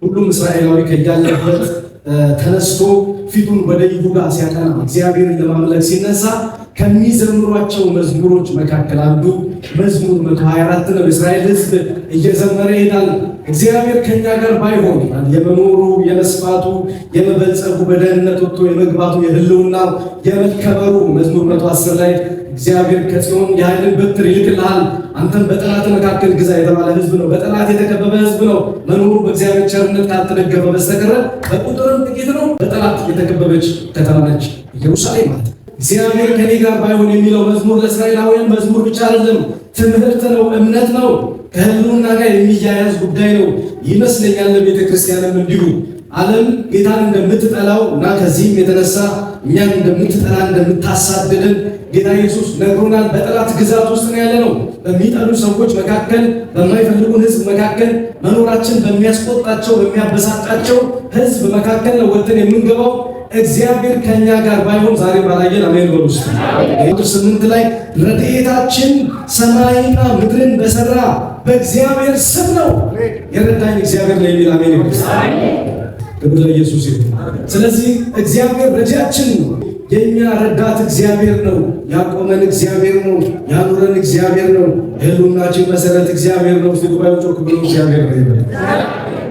ሁሉም እስራኤላዊ ከያለበት ተነስቶ ፊቱን ወደ ይሁዳ ሲያቀና እግዚአብሔርን ለማምለክ ሲነሳ ከሚዘምሯቸው መዝሙሮች መካከል አንዱ መዝሙር 124 ነው። እስራኤል ሕዝብ እየዘመረ ይሄዳል። እግዚአብሔር ከኛ ጋር ባይሆን የመኖሩ የመስፋቱ የመበልጸጉ በደህንነት ወጥቶ የመግባቱ የህልውናው የመከበሩ መዝሙር 110 ላይ እግዚአብሔር ከጽዮን የኃይልን በትር ይልክልሃል፣ አንተም በጠላት መካከል ግዛ የተባለ ህዝብ ነው። በጠላት የተከበበ ህዝብ ነው። መኖሩ በእግዚአብሔር ቸርነት ካልተደገፈ በስተቀር በቁጥርም ጥቂት ነው። በጠላት የተከበበች ከተማ ነች ኢየሩሳሌም ማለት። እግዚአብሔር ከኔ ጋር ባይሆን የሚለው መዝሙር ለእስራኤላውያን መዝሙር ብቻ አይደለም፣ ትምህርት ነው፣ እምነት ነው፣ ከህልውና ጋር የሚያያዝ ጉዳይ ነው ይመስለኛል። ለቤተ ክርስቲያንም እንዲሁ ዓለም ጌታን እንደምትጠላው እና ከዚህም የተነሳ እኛን እንደምትጠላ እንደምታሳድደን ጌታ ኢየሱስ ነግሮናል። በጠላት ግዛት ውስጥ ነው ያለነው። በሚጠሉ ሰዎች መካከል፣ በማይፈልጉን ህዝብ መካከል፣ መኖራችን በሚያስቆጣቸው በሚያበሳጫቸው ህዝብ መካከል ነው ወጥተን የምንገባው። እግዚአብሔር ከኛ ጋር ባይሆን ዛሬ ባላየን አሜን በሉ። ቁጥር 8 ላይ ረድኤታችን ሰማይና ምድርን በሰራ በእግዚአብሔር ስም ነው የረዳኝ እግዚአብሔር ነው የሚል አሜን ይሁን። ክብር ለኢየሱስ ይሁን። ስለዚህ እግዚአብሔር ረጃችን ነው። የኛ ረዳት እግዚአብሔር ነው። ያቆመን እግዚአብሔር ነው። ያኑረን እግዚአብሔር ነው። የህልውናችን መሰረት እግዚአብሔር ነው። ሲጉባኤው ጮክ ብሎ እግዚአብሔር ነው።